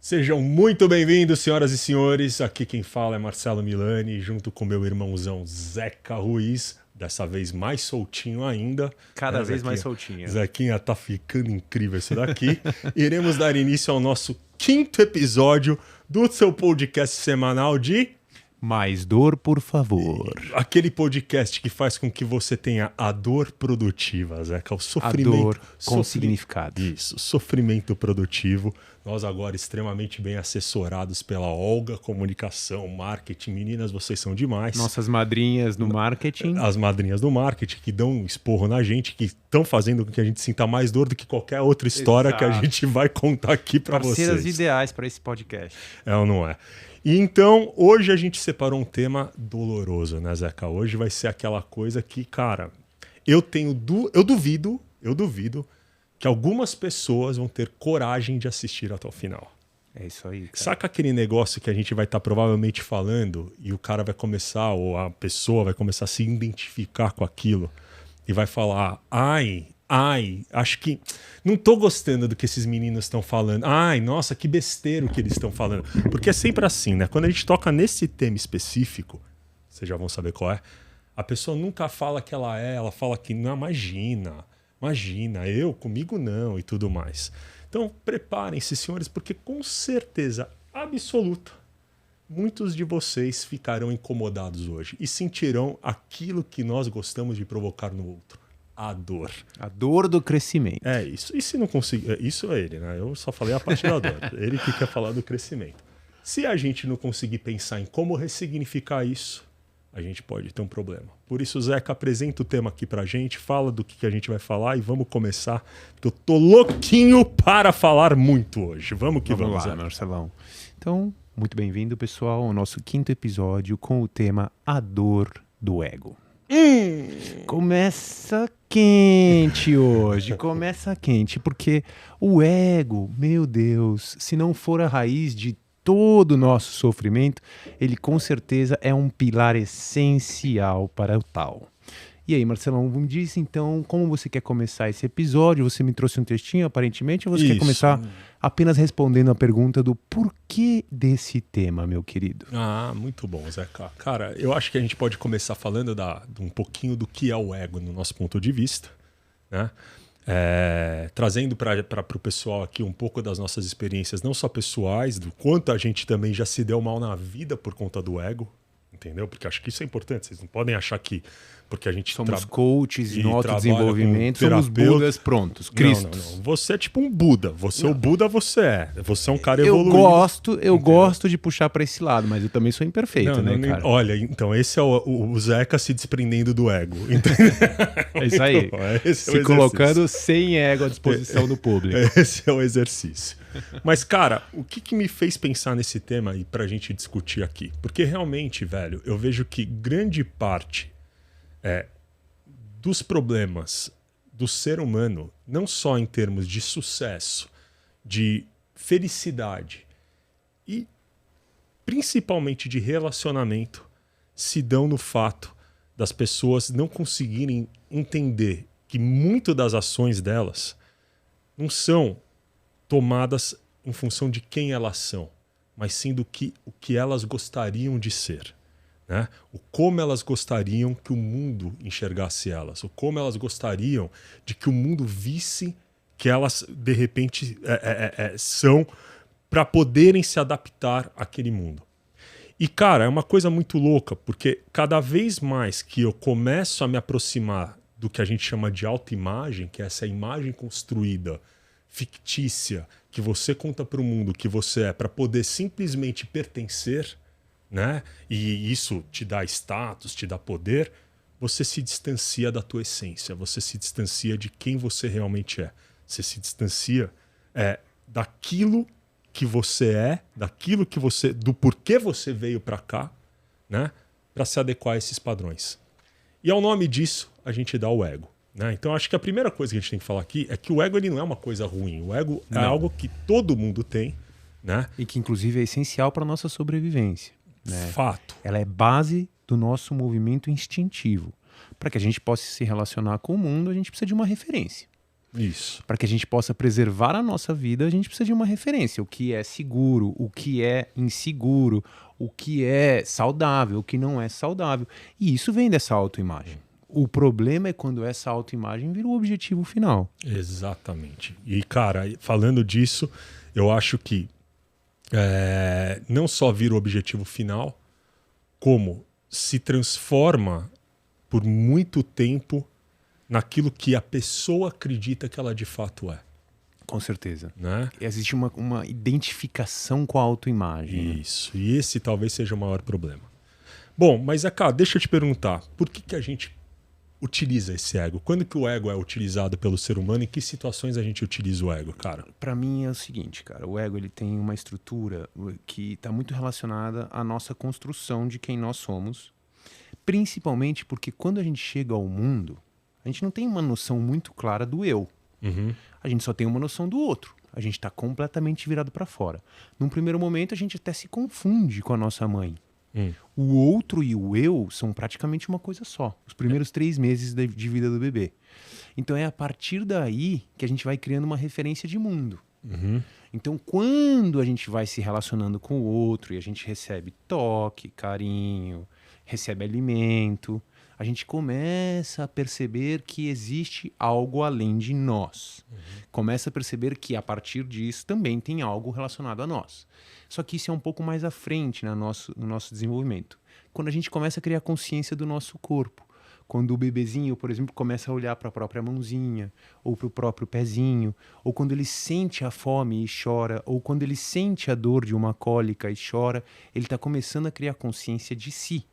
Sejam muito bem-vindos, senhoras e senhores. Aqui quem fala é Marcelo Milani, junto com meu irmãozão Zeca Ruiz, dessa vez mais soltinho ainda. Cada vez mais soltinho. Zequinha tá ficando incrível isso daqui. Iremos dar início ao nosso 5º episódio do seu podcast semanal de... Mais dor, por favor. Aquele podcast que faz com que você tenha a dor produtiva, Zeca. O sofrimento. A dor com significado. Isso, sofrimento produtivo. Nós agora extremamente bem assessorados pela Olga, comunicação, marketing. Meninas, vocês são demais. Nossas madrinhas no marketing. As madrinhas do marketing que dão um esporro na gente, que estão fazendo com que a gente sinta mais dor do que qualquer outra história que a gente vai contar aqui para vocês. Parceiras ideais para esse podcast. É ou não é? E então, hoje a gente separou um tema doloroso, né, Zeca? Hoje vai ser aquela coisa que, cara, eu duvido que algumas pessoas vão ter coragem de assistir até o final. É isso aí, cara. Saca aquele negócio que a gente vai estar provavelmente falando e o cara vai começar, ou a pessoa vai começar a se identificar com aquilo e vai falar, ai, acho que não tô gostando do que esses meninos estão falando. Ai, nossa, que besteira o que eles estão falando. Porque é sempre assim, né? Quando a gente toca nesse tema específico, vocês já vão saber qual é, a pessoa nunca fala que ela fala que não, imagina, comigo não e tudo mais. Então, preparem-se, senhores, porque com certeza absoluta, muitos de vocês ficarão incomodados hoje e sentirão aquilo que nós gostamos de provocar no outro. A dor. A dor do crescimento. É isso. E se não conseguir... Isso é ele, né? Eu só falei a parte da dor. Ele que quer falar do crescimento. Se a gente não conseguir pensar em como ressignificar isso, a gente pode ter um problema. Por isso, Zeca, apresenta o tema aqui pra gente, fala do que a gente vai falar e vamos começar, porque eu tô louquinho para falar muito hoje. Vamos lá, Zeca. Marcelão. Então, muito bem-vindo, pessoal, ao nosso 5º episódio com o tema A Dor do Ego. Começa quente hoje, porque o ego, meu Deus, se não for a raiz de todo o nosso sofrimento, ele com certeza é um pilar essencial para o tal. E aí, Marcelão, me diz então como você quer começar esse episódio? Você me trouxe um textinho, aparentemente, ou você quer começar apenas respondendo a pergunta do porquê desse tema, meu querido? Ah, muito bom, Zeca. Cara, eu acho que a gente pode começar falando de um pouquinho do que é o ego no nosso ponto de vista, né? Trazendo para o pessoal aqui um pouco das nossas experiências, não só pessoais, do quanto a gente também já se deu mal na vida por conta do ego, entendeu? Porque acho que isso é importante. Vocês não podem achar que porque a gente somos coaches em autodesenvolvimento, somos terapeuta. Budas prontos, Cristos. Não. Você é tipo um Buda. O Buda você é. Você é um cara evoluído. Eu gosto de puxar para esse lado, mas eu também sou imperfeito, cara? Olha, então esse é o Zeca se desprendendo do ego. É isso aí. Então, se colocando sem ego à disposição do público. Esse é o exercício. Mas, cara, o que me fez pensar nesse tema aí pra gente discutir aqui? Porque realmente, velho, eu vejo que grande parte dos problemas do ser humano, não só em termos de sucesso, de felicidade e principalmente de relacionamento, se dão no fato das pessoas não conseguirem entender que muito das ações delas não são tomadas em função de quem elas são, mas sim o que elas gostariam de ser. Né? O como elas gostariam que o mundo enxergasse elas, o como elas gostariam de que o mundo visse que elas de repente são para poderem se adaptar àquele mundo. E cara, é uma coisa muito louca, porque cada vez mais que eu começo a me aproximar do que a gente chama de autoimagem, que é essa imagem construída, fictícia, que você conta para o mundo que você é para poder simplesmente pertencer, né? E isso te dá status, te dá poder, você se distancia da tua essência, você se distancia de quem você realmente é. Você se distancia daquilo que você é, do porquê você veio para cá, né? Para se adequar a esses padrões. E ao nome disso, a gente dá o ego. Né? Então acho que a primeira coisa que a gente tem que falar aqui é que o ego ele não é uma coisa ruim. O ego é algo que todo mundo tem, né? E que inclusive é essencial para a nossa sobrevivência. Né? Fato. Ela é base do nosso movimento instintivo. Para que a gente possa se relacionar com o mundo, a gente precisa de uma referência. Isso. Para que a gente possa preservar a nossa vida, a gente precisa de uma referência. O que é seguro, o que é inseguro, o que é saudável, o que não é saudável. E isso vem dessa autoimagem. O problema é quando essa autoimagem vira o objetivo final. Exatamente. E, cara, falando disso, eu acho que não só vira o objetivo final, como se transforma por muito tempo naquilo que a pessoa acredita que ela de fato é. Com certeza. Né? Existe uma identificação com a autoimagem. Isso. E esse talvez seja o maior problema. Bom, mas, cara, deixa eu te perguntar. Por que a gente utiliza esse ego? Quando que o ego é utilizado pelo ser humano? Em que situações a gente utiliza o ego, cara? Para mim é o seguinte, cara. O ego ele tem uma estrutura que está muito relacionada à nossa construção de quem nós somos. Principalmente porque quando a gente chega ao mundo, a gente não tem uma noção muito clara do eu. Uhum. A gente só tem uma noção do outro. A gente está completamente virado para fora. Num primeiro momento, a gente até se confunde com a nossa mãe. O outro e o eu são praticamente uma coisa só. Os primeiros 3 meses de vida do bebê. Então é a partir daí que a gente vai criando uma referência de mundo. Uhum. Então quando a gente vai se relacionando com o outro e a gente recebe toque, carinho, recebe alimento, a gente começa a perceber que existe algo além de nós. Começa a perceber que a partir disso também tem algo relacionado a nós. Só que isso é um pouco mais à frente no nosso desenvolvimento. Quando a gente começa a criar consciência do nosso corpo. Quando o bebezinho, por exemplo, começa a olhar para a própria mãozinha, ou para o próprio pezinho, ou quando ele sente a fome e chora, ou quando ele sente a dor de uma cólica e chora, ele está começando a criar consciência de si.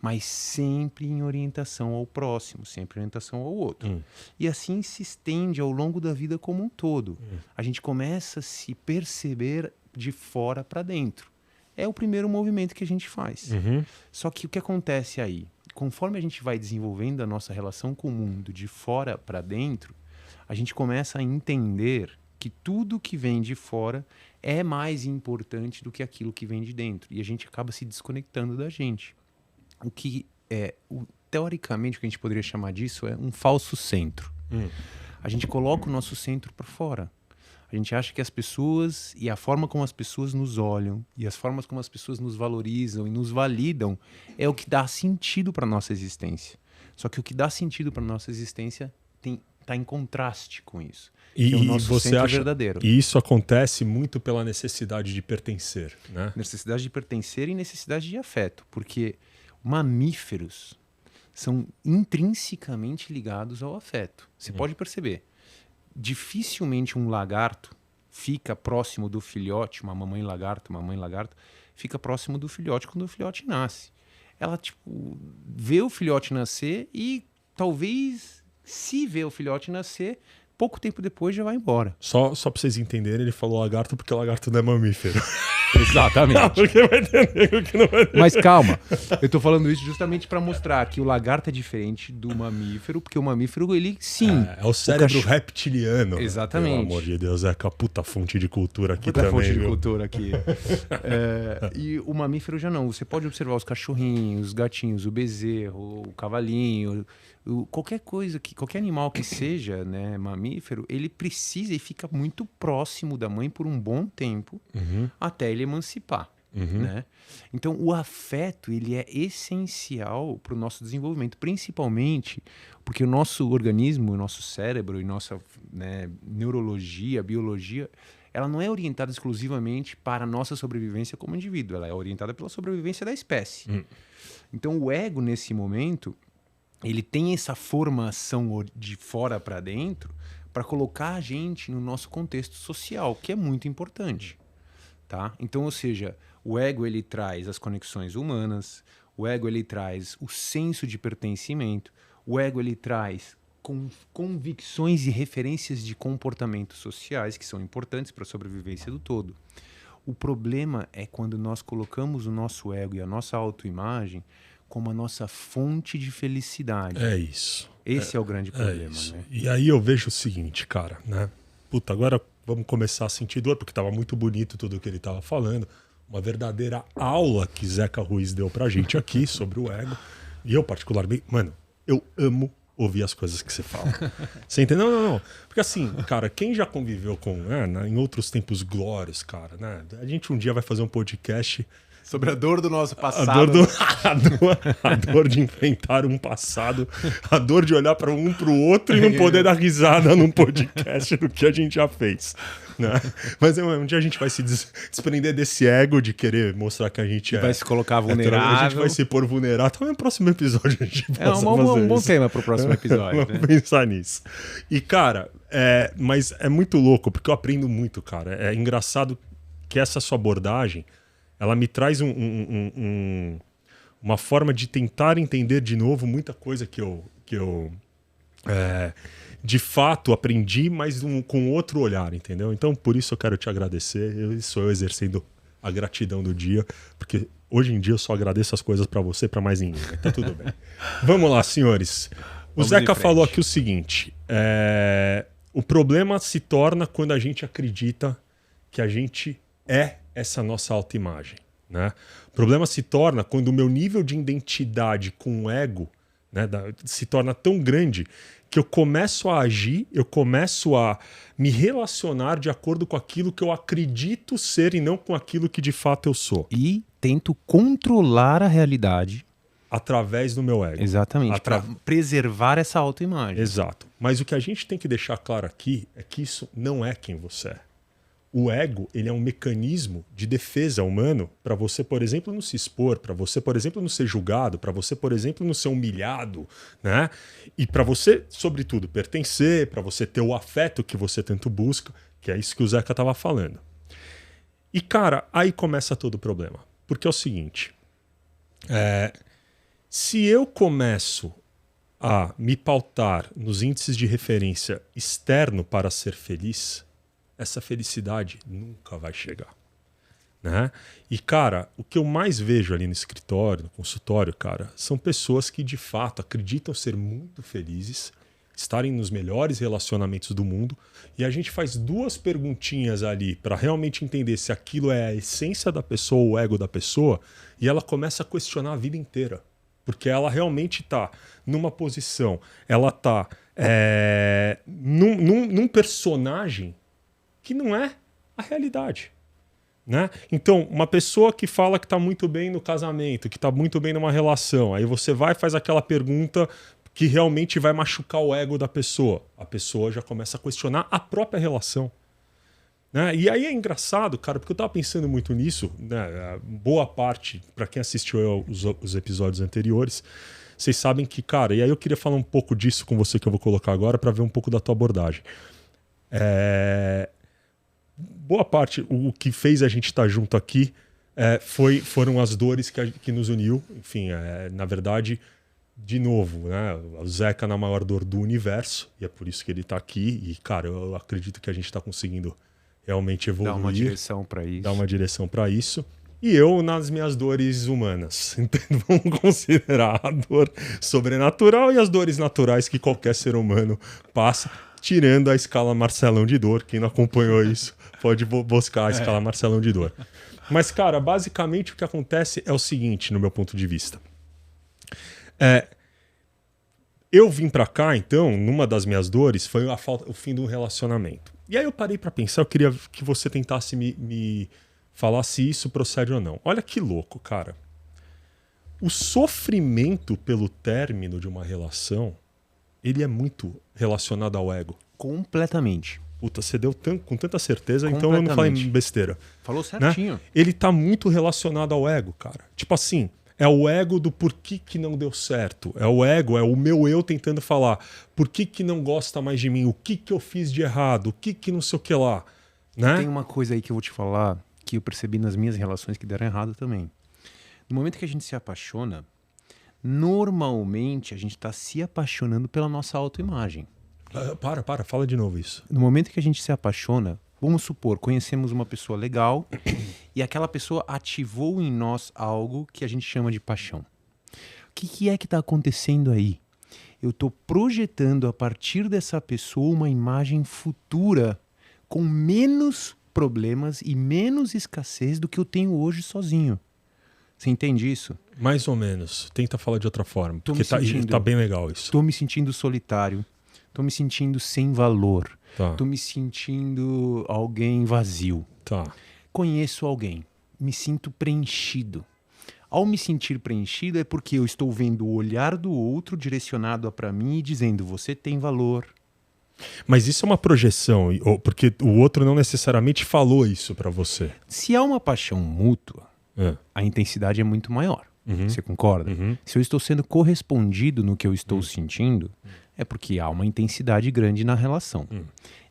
Mas sempre em orientação ao próximo, sempre em orientação ao outro. E assim se estende ao longo da vida como um todo. A gente começa a se perceber de fora para dentro. É o primeiro movimento que a gente faz. Só que o que acontece aí? Conforme a gente vai desenvolvendo a nossa relação com o mundo de fora para dentro, a gente começa a entender que tudo que vem de fora é mais importante do que aquilo que vem de dentro. E a gente acaba se desconectando da gente. O que teoricamente, o que a gente poderia chamar disso é um falso centro. A gente coloca o nosso centro para fora. A gente acha que as pessoas e a forma como as pessoas nos olham e as formas como as pessoas nos valorizam e nos validam é o que dá sentido para a nossa existência. Só que o que dá sentido para a nossa existência está em contraste com isso. E, é o nosso você centro acha verdadeiro. E isso acontece muito pela necessidade de pertencer, né? Necessidade de pertencer e necessidade de afeto. Porque mamíferos são intrinsecamente ligados ao afeto. Você pode perceber. Dificilmente um lagarto fica próximo do filhote, uma mãe lagarto, fica próximo do filhote quando o filhote nasce. Ela, vê o filhote nascer e talvez, se vê o filhote nascer, pouco tempo depois já vai embora. Só para vocês entenderem, ele falou lagarto porque lagarto não é mamífero. Exatamente. Não, porque vai ter nego que não vai ter. Mas calma, eu tô falando isso justamente para mostrar que o lagarto é diferente do mamífero, porque o mamífero, ele sim... É o cérebro reptiliano. Exatamente. Pelo amor de Deus, é a puta fonte de cultura aqui Puta também. fonte de viu? cultura aqui. E o mamífero já não. Você pode observar os cachorrinhos, os gatinhos, o bezerro, o cavalinho, qualquer coisa, qualquer animal que seja, né, mamífero, ele precisa e fica muito próximo da mãe por um bom tempo até ele emancipar. Né? Então o afeto ele é essencial para o nosso desenvolvimento, principalmente porque o nosso organismo, o nosso cérebro e nossa, né, neurologia, biologia, ela não é orientada exclusivamente para a nossa sobrevivência como indivíduo, ela é orientada pela sobrevivência da espécie. Então o ego nesse momento ele tem essa formação de fora para dentro para colocar a gente no nosso contexto social, que é muito importante. Tá? Então, ou seja, o ego ele traz as conexões humanas, o ego ele traz o senso de pertencimento, o ego ele traz convicções e referências de comportamentos sociais que são importantes para a sobrevivência do todo. O problema é quando nós colocamos o nosso ego e a nossa autoimagem como a nossa fonte de felicidade. É isso. Esse é o grande problema. Isso. Né? E aí eu vejo o seguinte, cara, né? Puta, agora vamos começar a sentir dor, porque estava muito bonito tudo que ele estava falando. Uma verdadeira aula que Zeca Ruiz deu pra gente aqui sobre o ego. E eu, particularmente, mano, eu amo ouvir as coisas que você fala. Você entendeu? Não. Porque assim, cara, quem já conviveu com, em outros tempos glórios, cara, né? A gente um dia vai fazer um podcast sobre a dor do nosso passado. A dor de enfrentar um passado, a dor de olhar para um para o outro e não poder dar risada num podcast do que a gente já fez. Né? Mas um dia a gente vai se desprender desse ego de querer mostrar que a gente vai se colocar vulnerável. A gente vai se pôr vulnerável. Talvez no próximo episódio a gente possa um bom tema para o próximo episódio. Vamos pensar nisso. E, cara, mas é muito louco, porque eu aprendo muito, cara. É engraçado que essa sua abordagem ela me traz uma forma de tentar entender de novo muita coisa que eu de fato aprendi, mas com outro olhar, entendeu? Então, por isso eu quero te agradecer. Sou eu exercendo a gratidão do dia, porque hoje em dia eu só agradeço as coisas para você e para mais ninguém. Tá tudo bem. Vamos lá, senhores. O Zeca falou aqui o seguinte: o problema se torna quando a gente acredita que a gente é essa nossa autoimagem, né? O problema se torna quando o meu nível de identidade com o ego, né, se torna tão grande que eu começo a agir, eu começo a me relacionar de acordo com aquilo que eu acredito ser e não com aquilo que de fato eu sou. E tento controlar a realidade através do meu ego. Exatamente, para preservar essa autoimagem. Exato. Mas o que a gente tem que deixar claro aqui é que isso não é quem você é. O ego, ele é um mecanismo de defesa humano para você, por exemplo, não se expor, para você, por exemplo, não ser julgado, para você, por exemplo, não ser humilhado, né? E para você, sobretudo, pertencer, para você ter o afeto que você tanto busca, que é isso que o Zeca estava falando. E, cara, aí começa todo o problema. Porque é o seguinte, se eu começo a me pautar nos índices de referência externo para ser feliz, essa felicidade nunca vai chegar, né? E, cara, o que eu mais vejo ali no escritório, no consultório, cara, são pessoas que de fato acreditam ser muito felizes, estarem nos melhores relacionamentos do mundo, e a gente faz duas perguntinhas ali para realmente entender se aquilo é a essência da pessoa, o ego da pessoa, e ela começa a questionar a vida inteira. Porque ela realmente está numa posição, ela está num personagem que não é a realidade, né? Então, uma pessoa que fala que está muito bem no casamento, que está muito bem numa relação, aí você vai e faz aquela pergunta que realmente vai machucar o ego da pessoa. A pessoa já começa a questionar a própria relação, né? E aí é engraçado, cara, porque eu estava pensando muito nisso, né? Boa parte, para quem assistiu os episódios anteriores, vocês sabem que, cara, e aí eu queria falar um pouco disso com você que eu vou colocar agora para ver um pouco da tua abordagem. Boa parte, o que fez a gente estar junto aqui foram as dores que nos uniu. Enfim, na verdade, de novo, né? O Zeca na maior dor do universo, e é por isso que ele está aqui. E, cara, eu acredito que a gente está conseguindo realmente evoluir. Dar uma direção para isso. Dar uma direção para isso. E eu nas minhas dores humanas. Então, vamos considerar a dor sobrenatural e as dores naturais que qualquer ser humano passa, tirando a escala Marcelão de dor. Quem não acompanhou isso pode buscar a escala Marcelão de dor. Mas, cara, basicamente o que acontece é o seguinte, no meu ponto de vista. Eu vim pra cá, então, numa das minhas dores, foi o fim de um relacionamento. E aí eu parei pra pensar, eu queria que você tentasse me falar se isso procede ou não. Olha que louco, cara. O sofrimento pelo término de uma relação, ele é muito relacionado ao ego. Completamente. Puta, você deu com tanta certeza, então eu não falei besteira. Falou certinho. Né? Ele tá muito relacionado ao ego, cara. Tipo assim, é o ego do porquê que não deu certo. É o ego, é o meu eu tentando falar por que não gosta mais de mim, o que eu fiz de errado, o que não sei o que lá. Né? Tem uma coisa aí que eu vou te falar que eu percebi nas minhas relações que deram errado também. No momento que a gente se apaixona, normalmente a gente está se apaixonando pela nossa autoimagem. Fala de novo isso. No momento que a gente se apaixona, vamos supor, conhecemos uma pessoa legal e aquela pessoa ativou em nós algo que a gente chama de paixão. O que é que está acontecendo aí? Eu estou projetando a partir dessa pessoa uma imagem futura com menos problemas e menos escassez do que eu tenho hoje sozinho. Você entende isso? Mais ou menos. Tenta falar de outra forma. Tô Porque me sentindo- tá bem legal isso. Estou me sentindo solitário. Estou me sentindo sem valor. Tá, Estou me sentindo alguém vazio. tá. Conheço alguém. Me sinto preenchido. Ao me sentir preenchido é porque eu estou vendo o olhar do outro direcionado para mim e dizendo: você tem valor. Mas isso é uma projeção, porque o outro não necessariamente falou isso pra você. Se há uma paixão mútua, É. a intensidade é muito maior. Uhum. Você concorda? Uhum. Se eu estou sendo correspondido no que eu estou sentindo, é porque há uma intensidade grande na relação.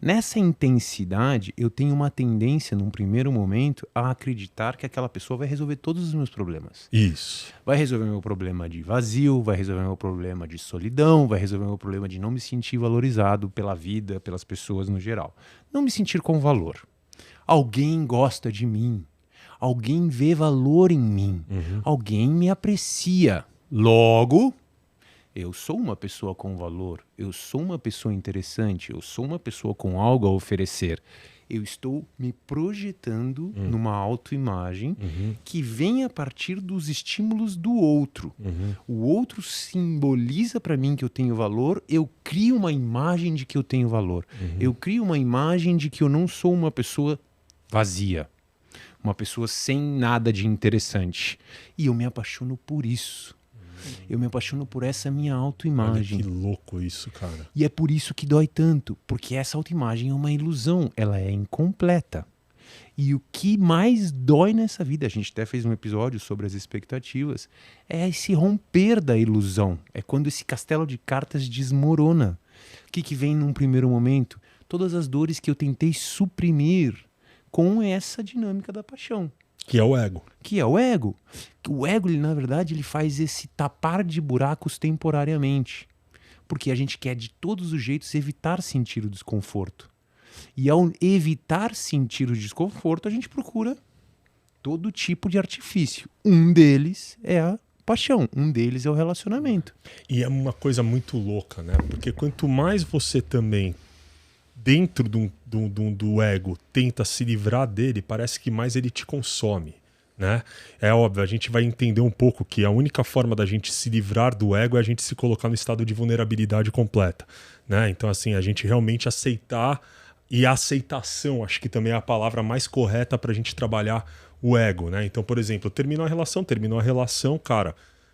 Nessa intensidade, eu tenho uma tendência, num primeiro momento, a acreditar que aquela pessoa vai resolver todos os meus problemas. Isso. Vai resolver meu problema de vazio, vai resolver meu problema de solidão, vai resolver meu problema de não me sentir valorizado pela vida, pelas pessoas no geral. Não me sentir com valor. Alguém gosta de mim. Alguém vê valor em mim. Alguém me aprecia. Logo, eu sou uma pessoa com valor. Eu sou uma pessoa interessante. Eu sou uma pessoa com algo a oferecer. Eu estou me projetando numa autoimagem que vem a partir dos estímulos do outro. O outro simboliza para mim que eu tenho valor, eu crio uma imagem de que eu tenho valor. Eu crio uma imagem de que eu não sou uma pessoa vazia, uma pessoa sem nada de interessante. E eu me apaixono por isso. Eu me apaixono por essa minha Olha autoimagem. que louco isso, cara. E é por isso que dói tanto, porque essa autoimagem é uma ilusão, ela é incompleta. E o que mais dói nessa vida, a gente até fez um episódio sobre as expectativas, é esse romper da ilusão. É quando esse castelo de cartas desmorona. O que vem num primeiro momento? Todas as dores que eu tentei suprimir com essa dinâmica da paixão. Que é o ego. Que é o ego. O ego, ele, na verdade, ele faz esse tapar de buracos temporariamente. Porque a gente quer, de todos os jeitos, evitar sentir o desconforto. E ao evitar sentir o desconforto, a gente procura todo tipo de artifício. Um deles é a paixão, um deles é o relacionamento. E é uma coisa muito louca, né? Porque quanto mais você também, dentro do ego, tenta se livrar dele, parece que mais ele te consome, né? É óbvio, a gente vai entender um pouco que a única forma da gente se livrar do ego é a gente se colocar no estado de vulnerabilidade completa, né? Então, assim, a gente realmente aceitar, e a aceitação, acho que também é a palavra mais correta pra gente trabalhar o ego, né? Então, por exemplo, terminou a relação, cara,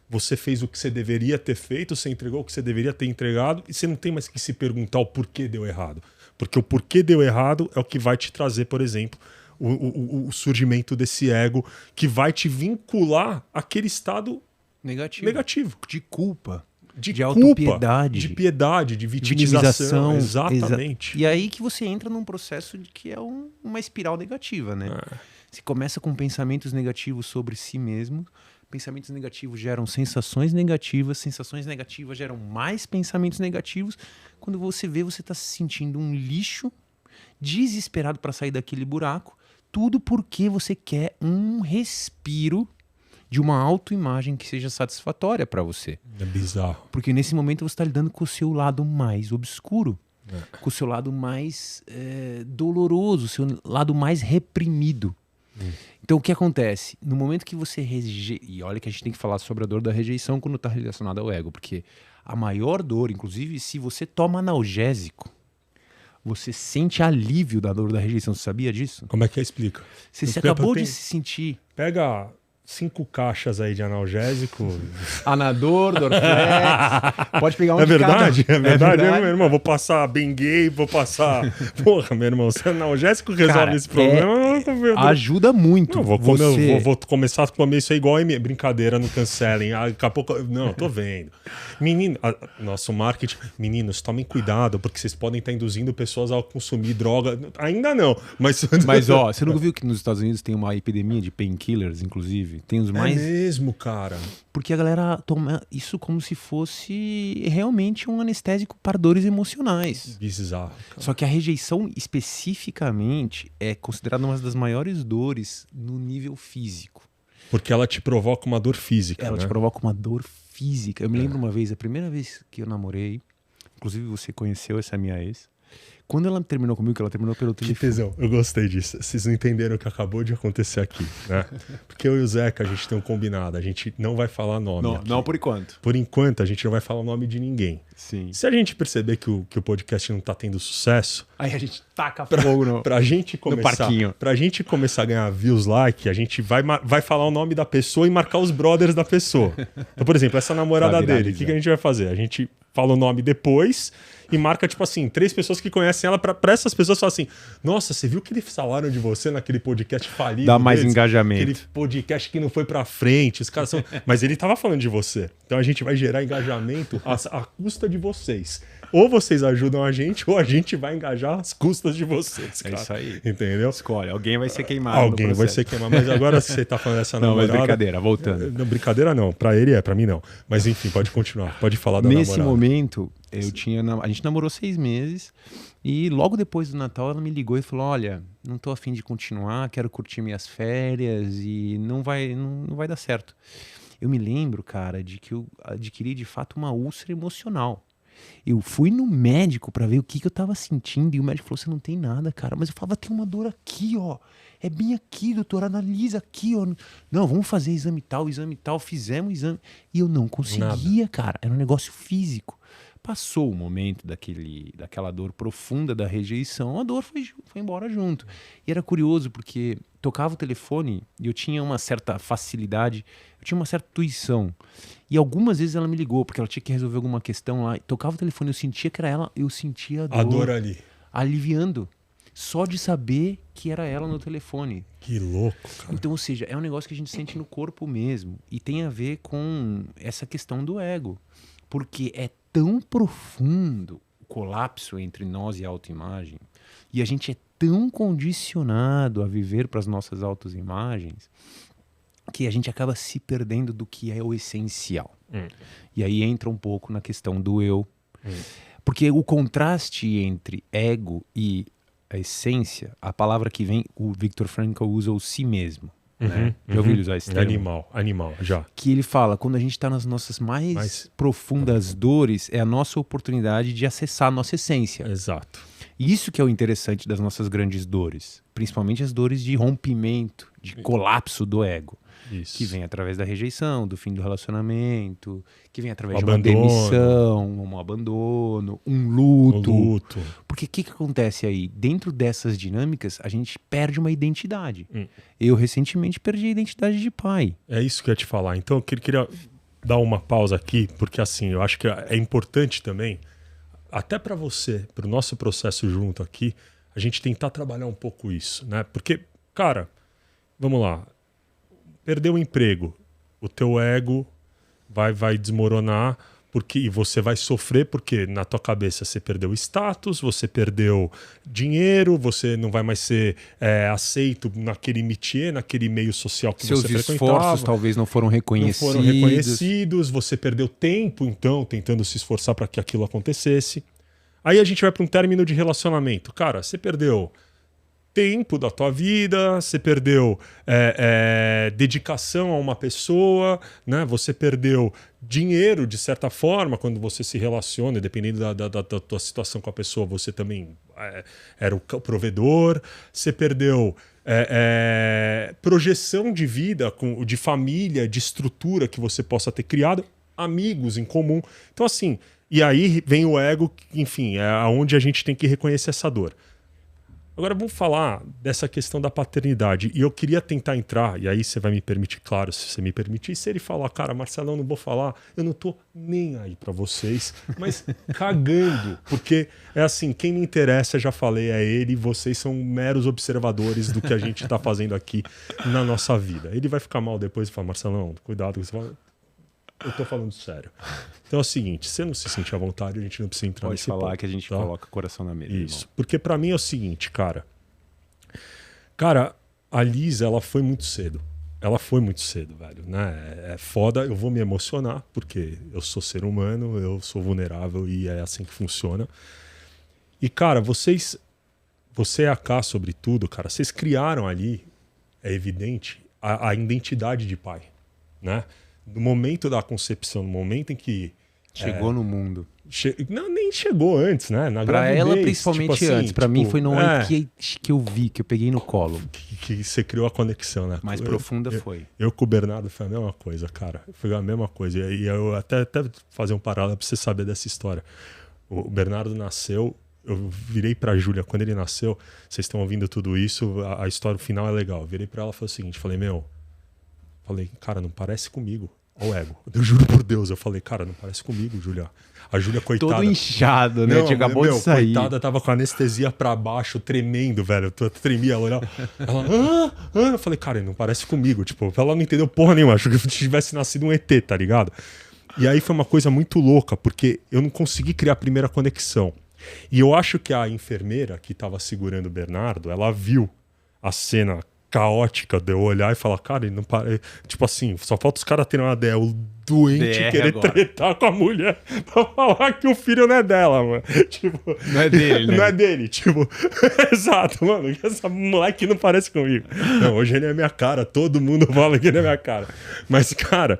você fez o que você deveria ter feito, você entregou o que você deveria ter entregado, e você não tem mais que se perguntar o porquê deu errado. Porque o porquê deu errado é o que vai te trazer, por exemplo, o surgimento desse ego, que vai te vincular àquele estado negativo. De culpa. De culpa, autopiedade. de piedade, de vitimização. Exatamente. E aí que você entra num processo de que é uma espiral negativa, né? Você começa com pensamentos negativos sobre si mesmo, pensamentos negativos geram sensações negativas geram mais pensamentos negativos. Quando você vê, você está se sentindo um lixo, desesperado para sair daquele buraco, tudo porque você quer um respiro de uma autoimagem que seja satisfatória para você. É bizarro. Porque nesse momento você está lidando com o seu lado mais obscuro, com o seu lado mais doloroso, o seu lado mais reprimido. Então o que acontece? No momento que você rejeita, e olha que a gente tem que falar sobre a dor da rejeição quando está relacionada ao ego, porque a maior dor, inclusive se você toma analgésico, você sente alívio da dor da rejeição. Você sabia disso? Como é que explica? Você acabou de se sentir... Pega 5 caixas aí de analgésico. Anador, Dorflex. Pode pegar um É de verdade, cada. é verdade. Meu irmão, vou passar Bengay, vou passar... Porra, meu irmão, se analgésico resolve Cara, esse problema... Ajuda muito. Não, vou começar a comer isso aí igual brincadeira, não cancelem. Daqui a pouco... Não, tô vendo. Menino, nosso marketing... Meninos, tomem cuidado, porque vocês podem estar induzindo pessoas a consumir droga. Ainda não, mas... Mas, ó, você não viu que nos Estados Unidos tem uma epidemia de painkillers, inclusive? Tem os mais... É mesmo, cara. Porque a galera toma isso como se fosse realmente um anestésico para dores emocionais. Bizarro. Cara. Só que a rejeição, especificamente, é considerada uma das maiores dores no nível físico. Porque ela te provoca uma dor física, Ela né? te provoca uma dor física. Eu me lembro uma vez, a primeira vez que eu namorei, inclusive você conheceu essa minha ex, Quando ela terminou comigo, que ela terminou pelo Que telefone. tesão, eu gostei disso. Vocês não entenderam o que acabou de acontecer aqui, né? Porque eu e o Zeca, a gente tem um combinado, a gente não vai falar nome Não, aqui. não por enquanto. Por enquanto, a gente não vai falar o nome de ninguém. Sim. Se a gente perceber que o podcast não tá tendo sucesso, Aí a gente taca fogo no... pra gente parquinho. pra gente começar a ganhar views, like, a gente vai falar o nome da pessoa e marcar os brothers da pessoa. Então, por exemplo, essa namorada Pra dele, o viralizar. que a gente vai fazer? A gente fala o nome depois e marca, tipo assim, 3 pessoas que conhecem ela, pra essas pessoas falar assim, nossa, você viu o que eles falaram de você naquele podcast falido? Dá mais deles? engajamento. Aquele podcast que não foi pra frente, os caras são... Mas ele tava falando de você. Então a gente vai gerar engajamento à custa de vocês. Ou vocês ajudam a gente, ou a gente vai engajar às custas de vocês, É cara. isso aí. Entendeu? Escolhe, alguém vai ser queimado. no Alguém vai processo. ser queimado. Mas agora você tá falando dessa Não, mas namorada... brincadeira, voltando. Não, brincadeira não. Pra ele é, pra mim não. Mas enfim, pode continuar. Pode falar da Nesse namorada. momento, a gente namorou 6 meses e logo depois do Natal ela me ligou e falou: olha, não tô afim de continuar, quero curtir minhas férias e não vai dar certo. Eu me lembro, cara, de que eu adquiri de fato uma úlcera emocional. Eu fui no médico pra ver o que eu tava sentindo e o médico falou: você não tem nada, cara. Mas eu falava: tem uma dor aqui, ó. É bem aqui, doutor, analisa aqui, ó. Não, vamos fazer exame tal. Fizemos exame. E eu não conseguia, cara. Era um negócio físico. Passou o momento daquela dor profunda da rejeição, a dor foi embora junto. E era curioso porque tocava o telefone e eu tinha uma certa facilidade, eu tinha uma certa intuição. E algumas vezes ela me ligou porque ela tinha que resolver alguma questão lá. Tocava o telefone, eu sentia que era ela, eu sentia A dor ali. aliviando. Só de saber que era ela no telefone. Que louco, cara. Então, ou seja, é um negócio que a gente sente no corpo mesmo. E tem a ver com essa questão do ego. Porque é tão profundo o colapso entre nós e a autoimagem. E a gente é tão condicionado a viver para as nossas autoimagens que a gente acaba se perdendo do que é o essencial. E aí entra um pouco na questão do eu. Porque o contraste entre ego e a essência, a palavra que vem, o Viktor Frankl usa o si mesmo. Né? Já ouviu ele usar esse termo? Animal, já. Que ele fala, quando a gente está nas nossas mais profundas dores, é a nossa oportunidade de acessar a nossa essência. Exato. E isso que é o interessante das nossas grandes dores. Principalmente as dores de rompimento, de colapso do ego. Isso. Que vem através da rejeição, do fim do relacionamento, que vem através de abandono. uma demissão, um abandono, um luto. O luto. Porque o que acontece aí? Dentro dessas dinâmicas, a gente perde uma identidade. Eu recentemente perdi a identidade de pai. É isso que eu ia te falar. Então eu queria dar uma pausa aqui, porque assim, eu acho que é importante também, até para você, para o nosso processo junto aqui, a gente tentar trabalhar um pouco isso, né? Porque, cara, vamos lá, perdeu o emprego, o teu ego vai desmoronar, e você vai sofrer porque na tua cabeça você perdeu status, você perdeu dinheiro, você não vai mais ser aceito naquele métier, naquele meio social que Seus você frequentava. esforços talvez não foram reconhecidos. Não foram reconhecidos, você perdeu tempo, então, tentando se esforçar para que aquilo acontecesse. Aí a gente vai para um término de relacionamento. Cara, você perdeu tempo da tua vida, você perdeu dedicação a uma pessoa, né? Você perdeu dinheiro, de certa forma, quando você se relaciona, dependendo da tua situação com a pessoa, você também era o provedor, você perdeu projeção de vida, de família, de estrutura que você possa ter criado, amigos em comum. Então, assim, e aí vem o ego, enfim, é onde a gente tem que reconhecer essa dor. Agora vamos falar dessa questão da paternidade. E eu queria tentar entrar, e aí você vai me permitir, claro, se você me permitir, se ele falar, cara, Marcelão, não vou falar, eu não tô nem aí pra vocês, mas cagando. Porque é assim, quem me interessa, já falei, é ele, e vocês são meros observadores do que a gente tá fazendo aqui na nossa vida. Ele vai ficar mal depois e falar, Marcelão, cuidado com isso. Eu tô falando sério. Então é o seguinte, se você não se sentir à vontade, a gente não precisa entrar nesse ponto. Pode falar que a gente coloca o coração na mesa. Isso. Irmão. Porque pra mim é o seguinte, cara. Cara, a Liz, ela foi muito cedo. Ela foi muito cedo, velho, né? É foda, eu vou me emocionar, porque eu sou ser humano, eu sou vulnerável e é assim que funciona. E, cara, você e a Ká, sobretudo, cara, vocês criaram ali, é evidente, a identidade de pai, né? No momento da concepção, no momento em que Chegou no mundo. Não, nem chegou antes, né? Na Pra gravidez, ela, principalmente tipo assim, antes. Pra mim, foi no momento é, que eu vi, que eu peguei no colo. que você criou a conexão, né? Mais profunda foi. Eu com o Bernardo foi a mesma coisa, cara. Foi a mesma coisa. E eu até fazer um paralelo pra você saber dessa história. O Bernardo nasceu, eu virei pra Júlia, quando ele nasceu, vocês estão ouvindo tudo isso, a história, o final é legal. Eu virei pra ela e falei o seguinte, falei, cara, não parece comigo. Ó o ego. Eu juro por Deus, eu falei, cara, não parece comigo, Júlia. A Júlia, coitada. Todo inchado, né? Não, acabou de sair. Coitada, tava com a anestesia pra baixo, tremendo, velho. Eu tremia, ela olhava. Ela, eu falei, cara, não parece comigo. Tipo, ela não entendeu porra nenhuma. Acho que tivesse nascido um ET, tá ligado? E aí foi uma coisa muito louca, porque eu não consegui criar a primeira conexão. E eu acho que a enfermeira que tava segurando o Bernardo, ela viu a cena caótica de eu olhar e falar, cara, ele não para. Tipo assim, só falta os caras terem uma ideia. O doente DR querer agora. tretar com a mulher pra falar que o filho não é dela, mano. Tipo, Não é dele, né? não é dele. Tipo, exato, mano. Essa moleque não parece comigo. Não, hoje ele é minha cara. Todo mundo fala que ele é minha cara. Mas, cara,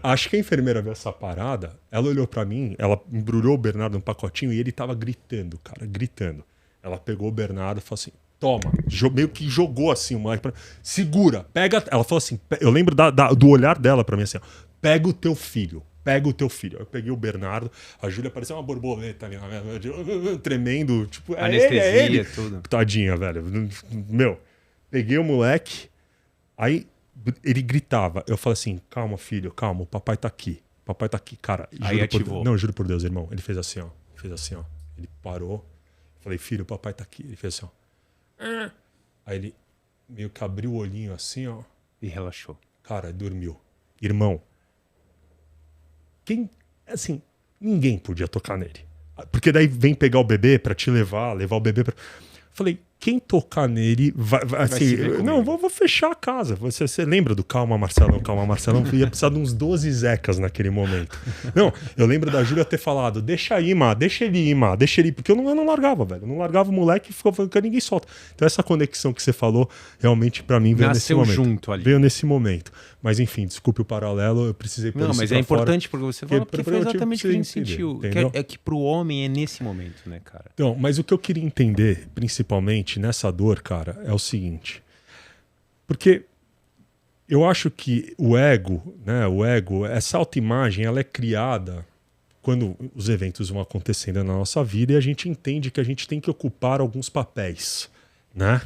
acho que a enfermeira viu essa parada. Ela olhou pra mim, ela embrulhou o Bernardo num pacotinho e ele tava gritando, cara, gritando. Ela pegou o Bernardo e falou assim: toma, meio que jogou assim o moleque pra... Segura, pega. Ela falou assim: eu lembro do olhar dela pra mim assim: ó, pega o teu filho. Pega o teu filho. Eu peguei o Bernardo, a Júlia parecia uma borboleta ali, tremendo. Tipo, Anestesia, ele. tudo. Tadinha, velho. Meu, peguei o moleque, aí ele gritava. Eu falei assim: calma, filho, calma, o papai tá aqui. O papai tá aqui, cara. Aí ativou. Não, juro por Deus, irmão. Ele fez assim, ó. Ele parou. Falei, filho, o papai tá aqui. Ele fez assim, ó. Aí ele meio que abriu o olhinho assim, ó. E relaxou. Cara, dormiu. Irmão, assim, ninguém podia tocar nele. Porque daí vem pegar o bebê pra te levar o bebê pra... Falei, quem tocar nele vai assim, não, vou fechar a casa. Você lembra do Calma Marcelão? Ia precisar de uns 12 zecas naquele momento. Não, eu lembro da Júlia ter falado, deixa ele ir, porque eu não largava, velho. Eu não largava o moleque e ficou falando que ninguém solta. Então essa conexão que você falou, realmente pra mim veio nesse momento. Junto ali. Veio nesse momento. Mas enfim, desculpe o paralelo, eu precisei pôr Não, isso mas pra é importante fora, porque você falou, porque foi exatamente o que a gente sentiu. entendeu? É que pro homem é nesse momento, né, cara? Então, mas o que eu queria entender, principalmente nessa dor, cara, é o seguinte. Porque eu acho que o ego, essa autoimagem, ela é criada quando os eventos vão acontecendo na nossa vida e a gente entende que a gente tem que ocupar alguns papéis, né?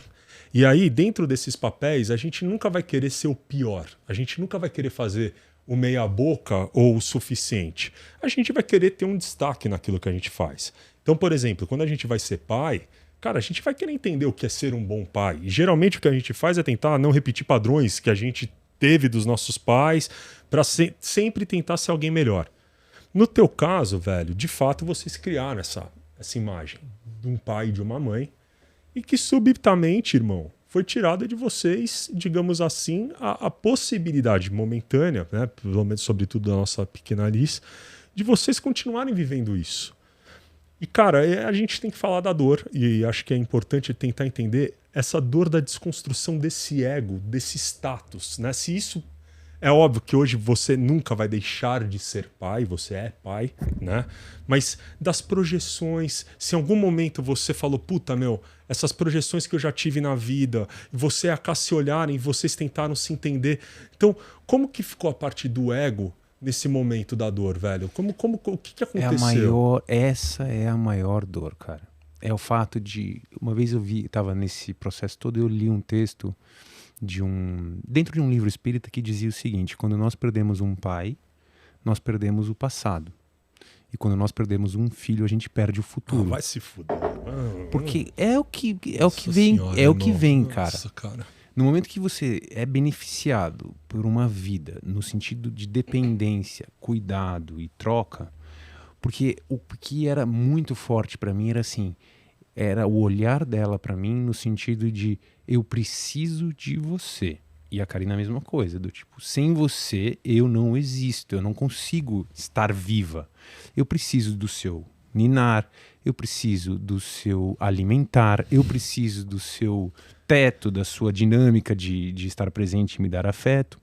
E aí, dentro desses papéis, a gente nunca vai querer ser o pior. A gente nunca vai querer fazer o meia-boca ou o suficiente. A gente vai querer ter um destaque naquilo que a gente faz. Então, por exemplo, quando a gente vai ser pai, cara, a gente vai querer entender o que é ser um bom pai. E geralmente o que a gente faz é tentar não repetir padrões que a gente teve dos nossos pais para sempre tentar ser alguém melhor. No teu caso, velho, de fato vocês criaram essa imagem de um pai e de uma mãe e que subitamente, irmão, foi tirada de vocês, digamos assim, a possibilidade momentânea, né, pelo menos sobretudo da nossa pequena Alice, de vocês continuarem vivendo isso. E, cara, a gente tem que falar da dor, e acho que é importante tentar entender essa dor da desconstrução desse ego, desse status, né? Se isso... É óbvio que hoje você nunca vai deixar de ser pai, você é pai, né? Mas das projeções, se em algum momento você falou, puta, meu, essas projeções que eu já tive na vida, você e a Cá se olharem e vocês tentaram se entender. Então, como que ficou a parte do ego nesse momento da dor, velho? O que aconteceu? Essa é a maior dor, cara. É o fato de... Uma vez estava nesse processo todo, eu li um texto dentro de um livro espírita que dizia o seguinte: quando nós perdemos um pai, nós perdemos o passado. E quando nós perdemos um filho, a gente perde o futuro. Vai se fuder. Porque é o que vem, cara. Nossa, cara. No momento que você é beneficiado por uma vida no sentido de dependência, cuidado e troca, porque o que era muito forte pra mim era assim, era o olhar dela pra mim no sentido de eu preciso de você. E a Karina a mesma coisa, do tipo, sem você eu não existo, eu não consigo estar viva. Eu preciso do seu ninar, eu preciso do seu alimentar, eu preciso do seu teto, da sua dinâmica de estar presente e me dar afeto.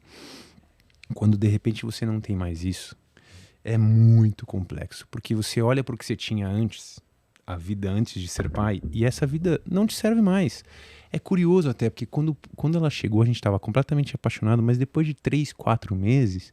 Quando de repente você não tem mais isso, É muito complexo, porque você olha para o que você tinha antes, a vida antes de ser pai, e essa vida não te serve mais. É curioso até, porque quando ela chegou, a gente estava completamente apaixonado, mas depois de 3, 4 meses,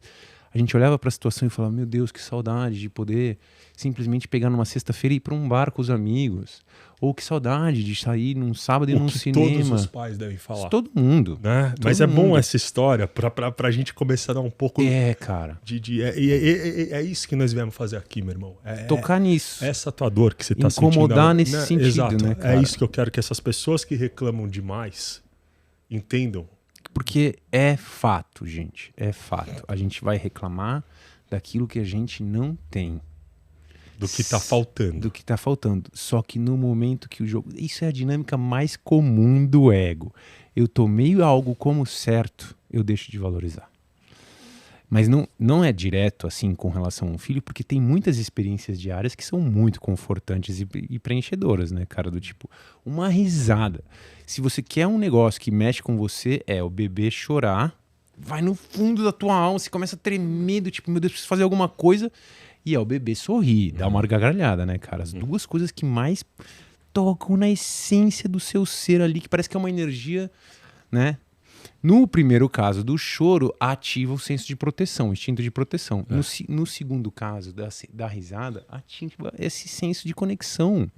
a gente olhava para a situação e falava, meu Deus, que saudade de poder simplesmente pegar numa sexta-feira e ir para um bar com os amigos. Ou que saudade de sair num sábado e O num que cinema. todos os pais devem falar. Todo mundo. Né? Mas Todo é bom mundo. essa história pra gente começar a dar um pouco Cara. é isso que nós viemos fazer aqui, meu irmão. Tocar nisso. Essa tua dor que você tá sentindo. Incomodar nesse sentido, exato. né, cara? É isso que eu quero que essas pessoas que reclamam demais entendam. Porque é fato, gente. É fato. A gente vai reclamar daquilo que a gente não tem. Do que tá faltando. Do que tá faltando. Só que no momento que o jogo... Isso é a dinâmica mais comum do ego. Eu tomei algo como certo, eu deixo de valorizar. Mas não é direto assim com relação a um filho, porque tem muitas experiências diárias que são muito confortantes e preenchedoras, né, cara? Do tipo, uma risada. Se você quer um negócio que mexe com você, é o bebê chorar, vai no fundo da tua alma, você começa a tremer, do tipo, meu Deus, preciso fazer alguma coisa, e é o bebê sorrir, dar uma gargalhada, né, cara? As duas coisas que mais tocam na essência do seu ser ali, que parece que é uma energia, né? No primeiro caso do choro, ativa o senso de proteção, o instinto de proteção. No segundo caso da risada, ativa esse senso de conexão,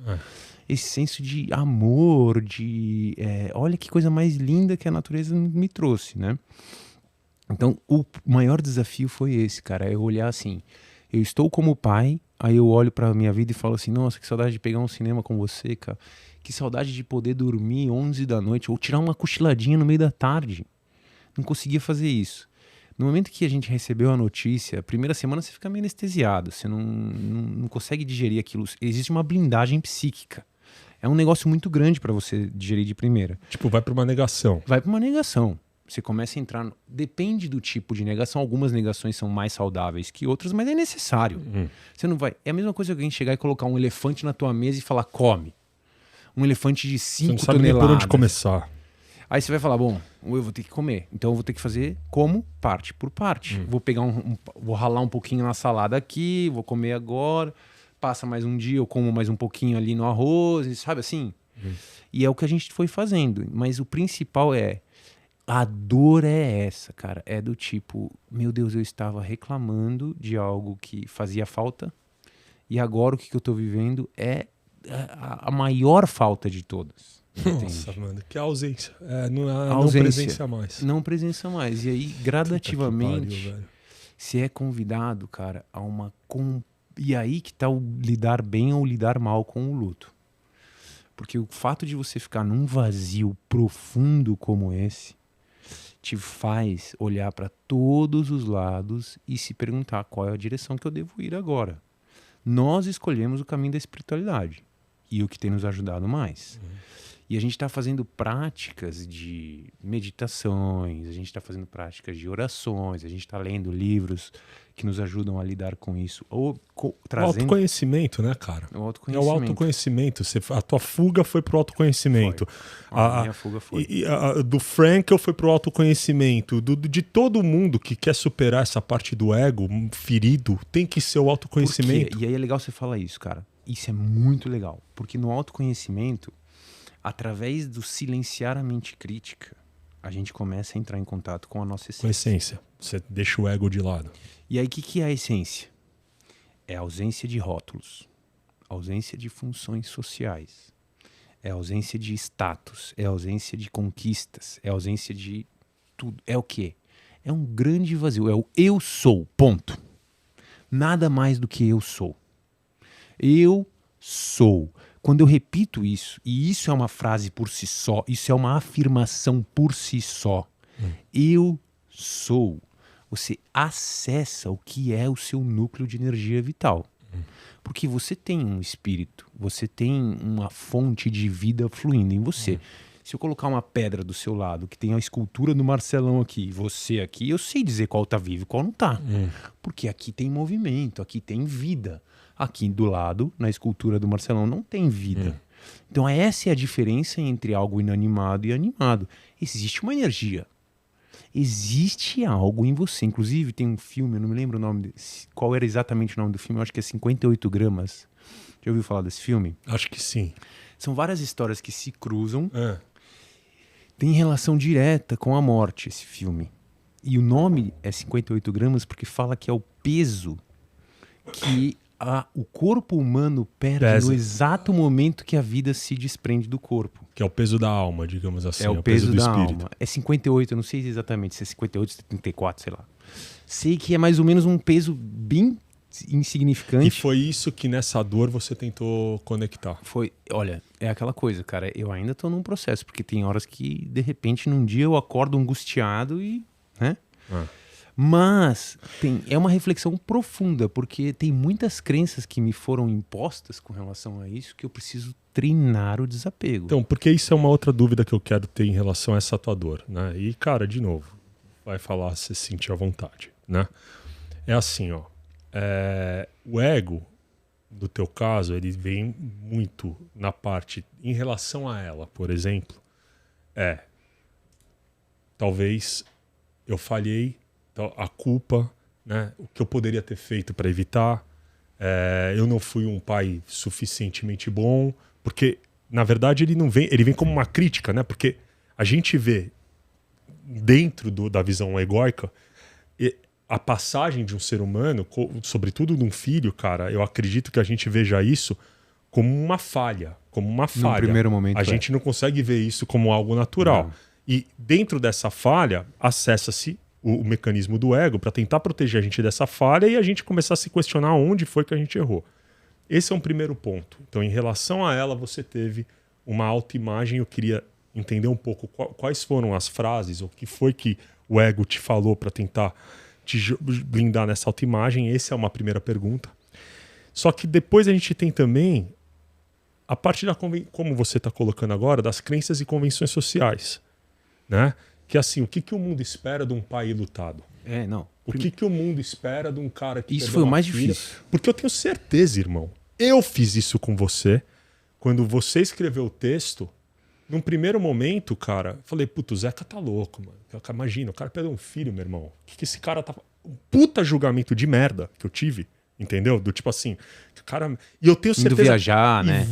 esse senso de amor, olha que coisa mais linda que a natureza me trouxe, né? Então, o maior desafio foi esse, cara, é olhar assim, eu estou como pai, aí eu olho pra minha vida e falo assim, nossa, que saudade de pegar um cinema com você, cara. Que saudade de poder dormir 11 da noite ou tirar uma cochiladinha no meio da tarde. Não conseguia fazer isso. No momento que a gente recebeu a notícia, a primeira semana você fica meio anestesiado, você não consegue digerir aquilo. Existe uma blindagem psíquica. É um negócio muito grande para você digerir de primeira. Tipo, vai para uma negação. Vai para uma negação. Você começa a entrar... Depende do tipo de negação. Algumas negações são mais saudáveis que outras, mas é necessário. Você não vai... É a mesma coisa que alguém chegar e colocar um elefante na tua mesa e falar, come. Um elefante de 5 toneladas. Você não sabe nem por onde começar. Aí você vai falar, bom, eu vou ter que comer. Então eu vou ter que fazer como parte por parte. Vou pegar vou ralar um pouquinho na salada aqui, vou comer agora. Passa mais um dia, eu como mais um pouquinho ali no arroz, sabe assim? E é o que a gente foi fazendo. Mas o principal a dor é essa, cara. É do tipo, meu Deus, eu estava reclamando de algo que fazia falta. E agora o que eu tô vivendo é a maior falta de todas. Nossa, mano, que ausência. Não presença mais. Não presença mais. E aí, gradativamente, pariu, você é convidado, cara, a uma... E aí que tá o lidar bem ou lidar mal com o luto. Porque o fato de você ficar num vazio profundo como esse te faz olhar para todos os lados e se perguntar qual é a direção que eu devo ir agora. Nós escolhemos o caminho da espiritualidade e o que tem nos ajudado mais. E a gente está fazendo práticas de meditações, a gente está fazendo práticas de orações, a gente está lendo livros que nos ajudam a lidar com isso. Ou trazendo... O autoconhecimento, né, cara? O autoconhecimento. É o autoconhecimento. A tua fuga foi pro autoconhecimento. A minha fuga foi. Do Frankl foi pro autoconhecimento. De todo mundo que quer superar essa parte do ego ferido, tem que ser o autoconhecimento. E aí é legal você falar isso, cara. Isso é muito legal. Porque no autoconhecimento, através do silenciar a mente crítica, a gente começa a entrar em contato com a nossa essência. Com a essência. Você deixa o ego de lado. E aí, o que é a essência? É a ausência de rótulos, a ausência de funções sociais, é a ausência de status, é a ausência de conquistas, é a ausência de tudo. É o quê? É um grande vazio, é o eu sou, ponto. Nada mais do que eu sou. Eu sou. Quando eu repito isso, e isso é uma frase por si só, isso é uma afirmação por si só, eu sou. Você acessa o que é o seu núcleo de energia vital. Porque você tem um espírito, você tem uma fonte de vida fluindo em você. Se eu colocar uma pedra do seu lado, que tem a escultura do Marcelão aqui, você aqui, eu sei dizer qual tá vivo e qual não tá. Porque aqui tem movimento, aqui tem vida. Aqui do lado, na escultura do Marcelão, não tem vida. Então essa é a diferença entre algo inanimado e animado. Existe uma energia. Existe algo em você. Inclusive, tem um filme, eu não me lembro o nome, qual era exatamente o nome do filme, eu acho que é 58 gramas. Já ouviu falar desse filme? Acho que sim. São várias histórias que se cruzam. É. Tem relação direta com a morte, esse filme. E o nome é 58 gramas porque fala que é o peso que o corpo humano perde no exato momento que a vida se desprende do corpo. Que é o peso da alma, digamos assim. É o peso do da espírito. alma. É 58, eu não sei exatamente se é 58, se é 34, sei lá. Sei que é mais ou menos um peso bem insignificante. E foi isso que nessa dor você tentou conectar. Olha, é aquela coisa, cara, eu ainda tô num processo, porque tem horas que, de repente, num dia eu acordo angustiado e, né? Mas é uma reflexão profunda, porque tem muitas crenças que me foram impostas com relação a isso que eu preciso treinar o desapego. Então, porque isso é uma outra dúvida que eu quero ter em relação a essa tua dor, né? E, cara, de novo, vai falar se sentir à vontade, né? É assim, ó. O ego, do teu caso, ele vem muito na parte, em relação a ela, por exemplo, talvez eu falhei, a culpa, né? O que eu poderia ter feito para evitar, eu não fui um pai suficientemente bom, porque, na verdade, ele vem como uma crítica, né? Porque a gente vê dentro da visão egóica a passagem de um ser humano, sobretudo de um filho, cara, eu acredito que a gente veja isso como uma falha, No primeiro momento, a gente não consegue ver isso como algo natural. Não. E dentro dessa falha, acessa-se o mecanismo do ego para tentar proteger a gente dessa falha e a gente começar a se questionar onde foi que a gente errou. Esse é um primeiro ponto. Então, em relação a ela, você teve uma autoimagem. Eu queria entender um pouco quais foram as frases, o que foi que o ego te falou para tentar te blindar nessa autoimagem. Essa é uma primeira pergunta. Só que depois a gente tem também a parte como você está colocando agora, das crenças e convenções sociais, né? Que assim, o que o mundo espera de um pai ilutado? Não. O que o mundo espera de um cara que Isso perdeu foi o uma mais filha? difícil. Porque eu tenho certeza, irmão. Eu fiz isso com você. Quando você escreveu o texto, num primeiro momento, cara, falei, puto, o Zeca tá louco, mano. Imagina, o cara perdeu um filho, meu irmão. O que esse cara tá... Um puta julgamento de merda que eu tive, entendeu? Do tipo assim, o cara... E eu tenho certeza... Indo viajar, né?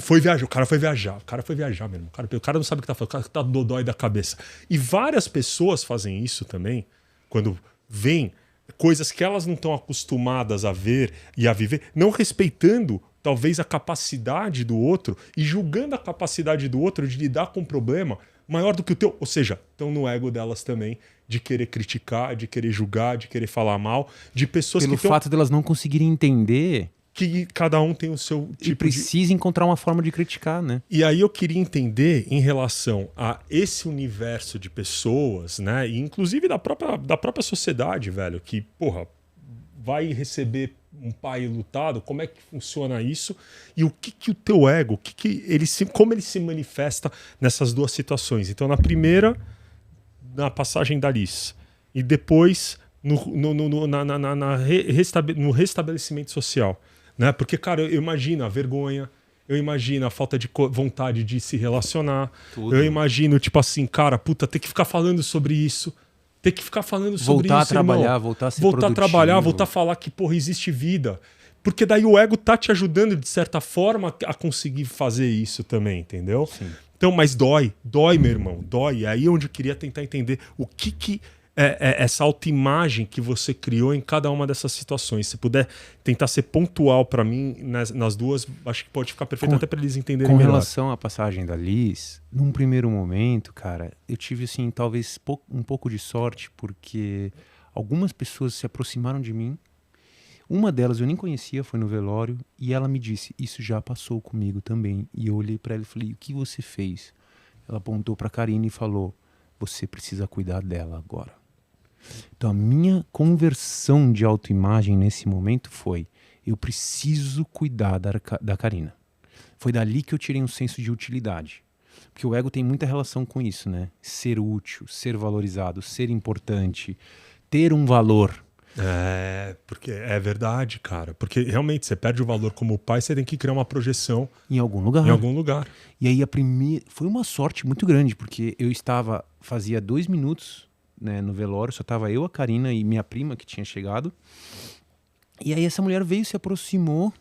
Foi viajar, o cara foi viajar. O cara foi viajar, meu irmão. O cara não sabe o que tá falando, o cara tá dodói da cabeça. E várias pessoas fazem isso também, quando vem coisas que elas não estão acostumadas a ver e a viver, não respeitando talvez a capacidade do outro e julgando a capacidade do outro de lidar com um problema maior do que o teu. Ou seja, estão no ego delas também de querer criticar, de querer julgar, de querer falar mal, de pessoas Pelo que fato delas não conseguirem entender que cada um tem o seu tipo e precisa encontrar uma forma de criticar, né? E aí eu queria entender em relação a esse universo de pessoas, né? E inclusive da própria sociedade, velho, que, porra, vai receber um pai lutado, como é que funciona isso? E o que o teu ego, como ele se manifesta nessas duas situações? Então, na primeira, na passagem da Liz, e depois no restabelecimento social. Né? Porque, cara, eu imagino a vergonha, eu imagino a falta de vontade de se relacionar, eu imagino, tipo assim, cara, puta, ter que ficar falando sobre isso, ter que ficar falando sobre voltar isso, a trabalhar, irmão. voltar a ser voltar produtivo. a trabalhar, voltar a falar que, porra, existe vida. Porque daí o ego tá te ajudando, de certa forma, a conseguir fazer isso também, entendeu? Sim. Então, mas dói, meu irmão, dói. É aí onde eu queria tentar entender o que essa autoimagem que você criou em cada uma dessas situações. Se puder tentar ser pontual para mim nas duas, acho que pode ficar perfeito até para eles entenderem com melhor. Com relação à passagem da Liz, num primeiro momento, cara, eu tive, assim, talvez um pouco de sorte, porque algumas pessoas se aproximaram de mim. Uma delas eu nem conhecia, foi no velório, e ela me disse, isso já passou comigo também. E eu olhei para ela e falei, o que você fez? Ela apontou para a Karine e falou, você precisa cuidar dela agora. Então a minha conversão de autoimagem nesse momento foi, eu preciso cuidar da Karina. Foi dali que eu tirei um senso de utilidade. Porque o ego tem muita relação com isso, né? Ser útil, ser valorizado, ser importante, ter um valor. Porque é verdade, cara. Porque realmente você perde o valor como pai, você tem que criar uma projeção em algum lugar. Em algum lugar. E aí foi uma sorte muito grande, porque eu fazia 2 minutos né, no velório, só tava eu, a Karina e minha prima que tinha chegado. E aí essa mulher veio, se aproximou,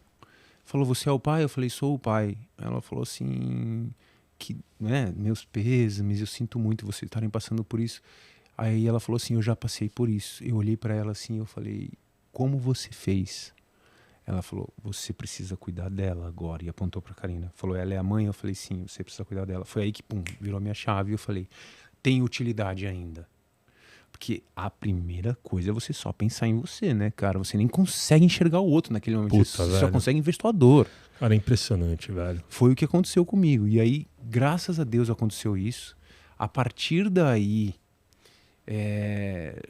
falou, você é o pai? Eu falei, sou o pai. Ela falou assim, que, né, meus pêsames, eu sinto muito vocês estarem passando por isso. Aí ela falou assim, eu já passei por isso. Eu olhei para ela assim, eu falei, como você fez? Ela falou, você precisa cuidar dela agora. E apontou pra Karina. Falou, ela é a mãe? Eu falei, sim, você precisa cuidar dela. Foi aí que, pum, virou a minha chave. E eu falei, tem utilidade ainda. Porque a primeira coisa é você só pensar em você, né, cara? Você nem consegue enxergar o outro naquele momento. Puta, você velho. só consegue ver sua dor. Cara, é impressionante, velho. Foi o que aconteceu comigo. E aí, graças a Deus aconteceu isso. A partir daí,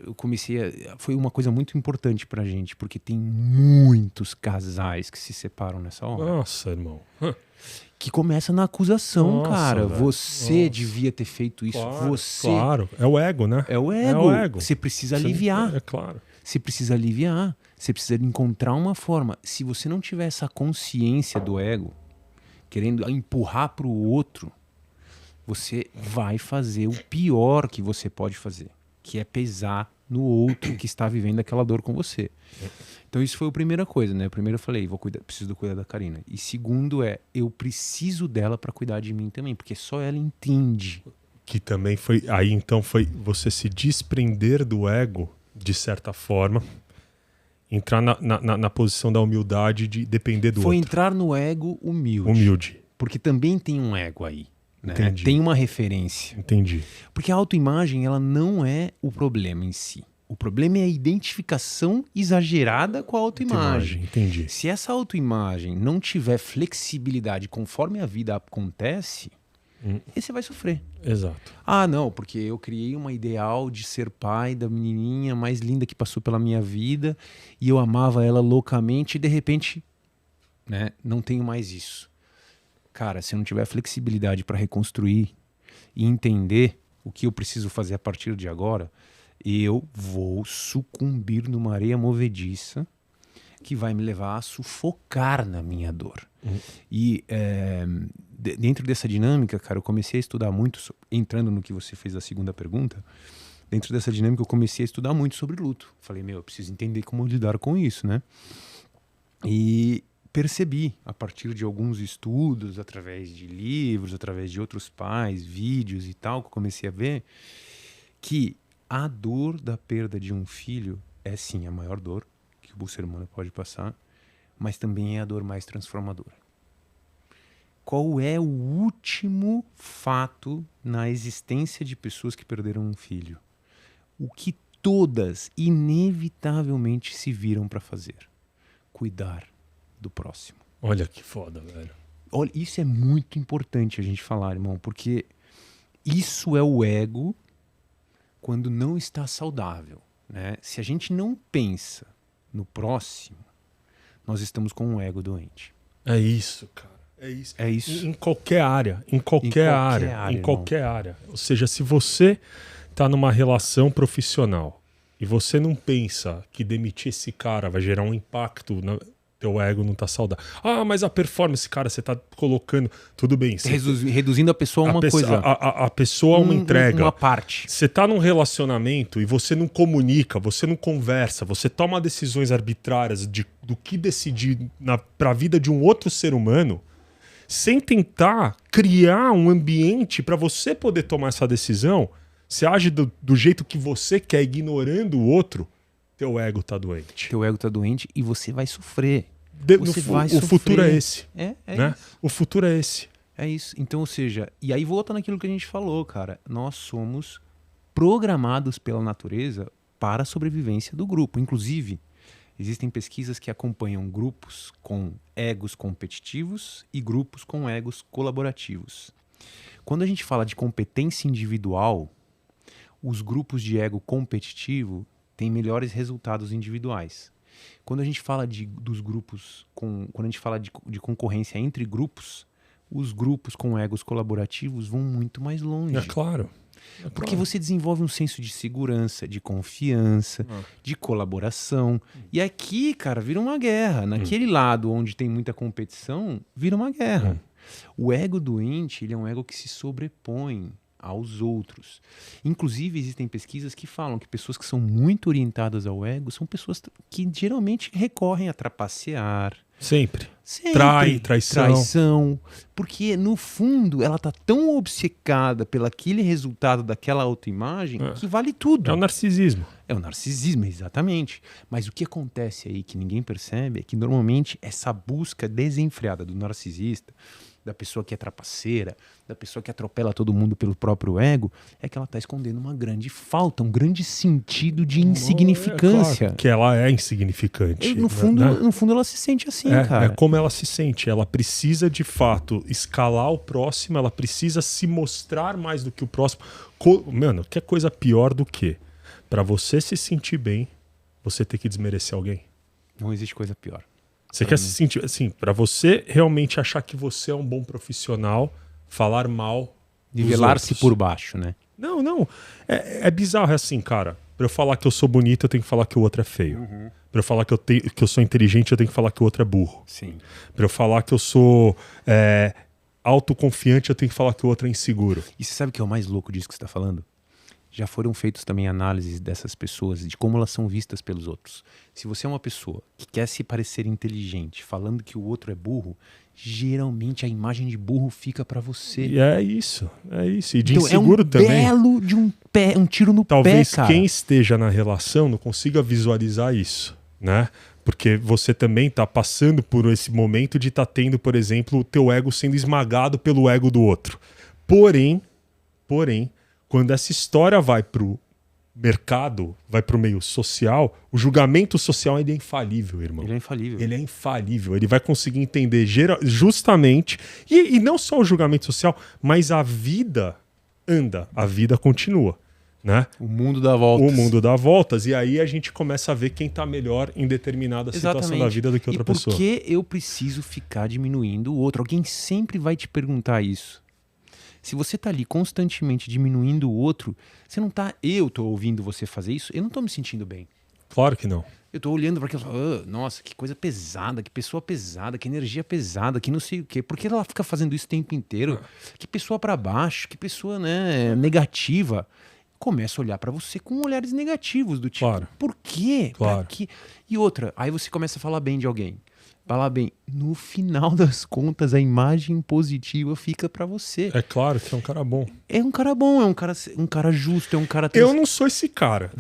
eu comecei foi uma coisa muito importante pra gente, porque tem muitos casais que se separam nessa hora. Nossa, irmão. Que começa na acusação, Nossa, cara. velho. Você Nossa. devia ter feito isso. Claro, Você. Claro, é o ego, né? É o ego. É o ego. Você precisa Você- aliviar. É claro. Você precisa aliviar. Você precisa encontrar uma forma. Se você não tiver essa consciência do ego, querendo empurrar pro outro, você vai fazer o pior que você pode fazer, que é pesar no outro que está vivendo aquela dor com você. Então isso foi a primeira coisa, né? Primeiro eu falei, preciso cuidar da Karina. E segundo eu preciso dela para cuidar de mim também, porque só ela entende. Que também foi. Aí então foi você se desprender do ego, de certa forma, entrar na posição da humildade de depender do Foi outro. entrar no ego humilde. Humilde. Porque também tem um ego aí. Né? Entendi. Tem uma referência. Entendi. Porque a autoimagem, ela não é o problema em si. O problema é a identificação exagerada com a autoimagem. Entendi. Se essa autoimagem não tiver flexibilidade conforme a vida acontece, aí você vai sofrer. Exato. Ah, não, porque eu criei uma ideal de ser pai da menininha mais linda que passou pela minha vida e eu amava ela loucamente e de repente, né, não tenho mais isso. Cara, se eu não tiver flexibilidade para reconstruir e entender o que eu preciso fazer a partir de agora, eu vou sucumbir numa areia movediça que vai me levar a sufocar na minha dor. E dentro dessa dinâmica, cara, eu comecei a estudar muito, entrando no que você fez a segunda pergunta, dentro dessa dinâmica eu comecei a estudar muito sobre luto. Falei, eu preciso entender como lidar com isso, né? E percebi, a partir de alguns estudos, através de livros, através de outros pais, vídeos e tal, que eu comecei a ver, que a dor da perda de um filho é sim a maior dor que o ser humano pode passar, mas também é a dor mais transformadora. Qual é o último fato na existência de pessoas que perderam um filho? O que todas inevitavelmente se viram para fazer? Cuidar do próximo. Olha que foda, velho. Olha, isso é muito importante a gente falar, irmão, porque isso é o ego quando não está saudável, né? Se a gente não pensa no próximo, nós estamos com um ego doente. É isso, cara. É isso. É isso. Em qualquer área. Em qualquer área. Em qualquer área. Ou seja, se você tá numa relação profissional e você não pensa que demitir esse cara vai gerar um impacto, teu ego não tá saudável. Ah, mas a performance, cara, você tá colocando... Tudo bem. Reduzindo a pessoa a uma coisa. A pessoa a uma entrega. Uma parte. Você tá num relacionamento e você não comunica, você não conversa, você toma decisões arbitrárias do que decidir pra vida de um outro ser humano, sem tentar criar um ambiente para você poder tomar essa decisão. Você age do jeito que você quer, ignorando o outro, teu ego tá doente. Teu ego tá doente e você vai sofrer. O futuro é esse. É né? isso. O futuro é esse. É isso. Então, ou seja, e aí volta naquilo que a gente falou, cara. Nós somos programados pela natureza para a sobrevivência do grupo. Inclusive, existem pesquisas que acompanham grupos com egos competitivos e grupos com egos colaborativos. Quando a gente fala de competência individual, os grupos de ego competitivo têm melhores resultados individuais. Quando a gente fala dos grupos, quando a gente fala de concorrência entre grupos, os grupos com egos colaborativos vão muito mais longe. É claro. Porque você desenvolve um senso de segurança, de confiança, de colaboração. E aqui, cara, vira uma guerra. Naquele lado onde tem muita competição, vira uma guerra. O ego doente, ele é um ego que se sobrepõe aos outros. Inclusive, existem pesquisas que falam que pessoas que são muito orientadas ao ego são pessoas que geralmente recorrem a trapacear. Sempre. Sempre. Traição. Porque, no fundo, ela tá tão obcecada pelo aquele resultado daquela autoimagem que vale tudo. É o narcisismo. É o narcisismo, exatamente. Mas o que acontece aí que ninguém percebe é que, normalmente, essa busca desenfreada do narcisista, da pessoa que é trapaceira, da pessoa que atropela todo mundo pelo próprio ego, é que ela está escondendo uma grande falta, um grande sentido de insignificância. Claro que ela é insignificante. No fundo, ela se sente assim, cara. É como ela se sente. Ela precisa, de fato, escalar o próximo, ela precisa se mostrar mais do que o próximo. Mano, que coisa pior do que, para você se sentir bem, você ter que desmerecer alguém? Não existe coisa pior. Você quer se sentir assim, para você realmente achar que você é um bom profissional, falar mal, nivelar-se por baixo, né? Não. É bizarro, é assim, cara. Pra eu falar que eu sou bonito, eu tenho que falar que o outro é feio. Pra eu falar que eu sou inteligente, eu tenho que falar que o outro é burro. Sim. Pra eu falar que eu sou autoconfiante, eu tenho que falar que o outro é inseguro. E você sabe o que é o mais louco disso que você está falando? Já foram feitos também análises dessas pessoas, de como elas são vistas pelos outros. Se você é uma pessoa que quer se parecer inteligente, falando que o outro é burro, geralmente a imagem de burro fica pra você. E é isso. E de então, inseguro também. É um belo de um tiro no Talvez pé, cara. Quem esteja na relação não consiga visualizar isso, né? Porque você também tá passando por esse momento de estar tendo, por exemplo, o teu ego sendo esmagado pelo ego do outro. Porém, quando essa história vai pro mercado, vai pro meio social, o julgamento social ele é infalível, irmão. Ele é infalível. Ele é infalível. Ele vai conseguir entender justamente, e não só o julgamento social, mas a vida anda, a vida continua, né? O mundo dá voltas. O mundo dá voltas, e aí a gente começa a ver quem tá melhor em determinada situação da vida do que outra pessoa. Por que eu preciso ficar diminuindo o outro? Alguém sempre vai te perguntar isso. Se você tá ali constantemente diminuindo o outro, você não tá... Eu tô ouvindo você fazer isso, eu não tô me sentindo bem. Claro que não. Eu tô olhando para aquilo e falo, nossa, que coisa pesada, que pessoa pesada, que energia pesada, que não sei o quê. Por que ela fica fazendo isso o tempo inteiro? Que pessoa para baixo, que pessoa, né, negativa. Começa a olhar para você com olhares negativos, do tipo, Claro. Por quê? Claro. Pra quê? E outra, aí você começa a falar bem de alguém. Falar bem, no final das contas, a imagem positiva fica pra você. É claro que é um cara bom. É um cara bom, é um cara justo, é um cara... Eu não sou esse cara.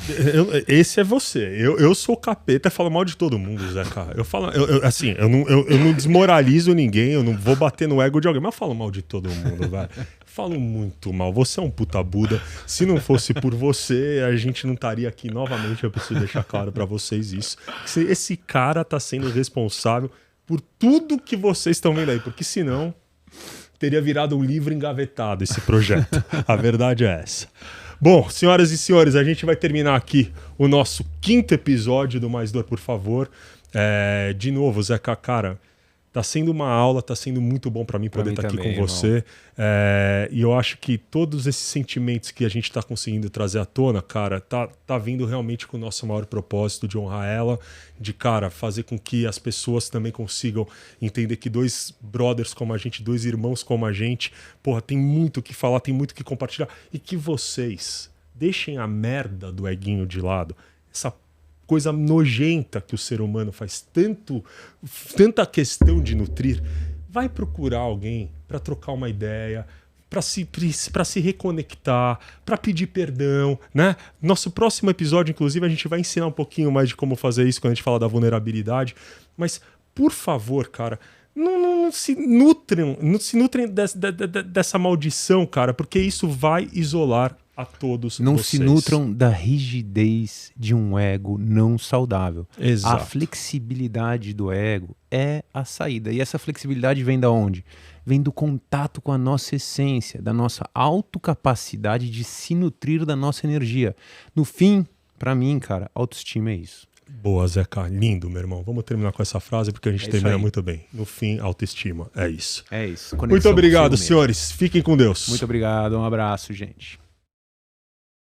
Esse é você. Eu sou o capeta e falo mal de todo mundo, Zé, cara. Eu não desmoralizo ninguém, eu não vou bater no ego de alguém, mas eu falo mal de todo mundo, velho. Falo muito mal. Você é um puta Buda. Se não fosse por você, a gente não estaria aqui novamente. Eu preciso deixar claro pra vocês isso. Esse cara tá sendo responsável por tudo que vocês estão vendo aí. Porque senão teria virado um livro engavetado esse projeto. A verdade é essa. Bom, senhoras e senhores, a gente vai terminar aqui o nosso 5º episódio do Mais Dor, por favor. De novo, Zeca, cara... Tá sendo uma aula, tá sendo muito bom para mim poder estar aqui com você. E eu acho que todos esses sentimentos que a gente tá conseguindo trazer à tona, cara, tá vindo realmente com o nosso maior propósito de honrar ela, de, cara, fazer com que as pessoas também consigam entender que 2 brothers como a gente, 2 irmãos como a gente, porra, tem muito o que falar, tem muito o que compartilhar. E que vocês deixem a merda do eguinho de lado, essa coisa nojenta que o ser humano faz tanta questão de nutrir, vai procurar alguém para trocar uma ideia, para se reconectar, para pedir perdão, né? Nosso próximo episódio, inclusive, a gente vai ensinar um pouquinho mais de como fazer isso quando a gente fala da vulnerabilidade, mas, por favor, cara, não se nutrem dessa maldição, cara, porque isso vai isolar a todos não vocês. Se nutram da rigidez de um ego não saudável. Exato. A flexibilidade do ego é a saída. E essa flexibilidade vem da onde? Vem do contato com a nossa essência, da nossa autocapacidade de se nutrir da nossa energia. No fim, pra mim, cara, autoestima é isso. Boa, Zeca. Lindo, meu irmão. Vamos terminar com essa frase porque a gente termina muito bem. No fim, autoestima. É isso. É isso. Muito obrigado, senhores. Fiquem com Deus. Muito obrigado. Um abraço, gente.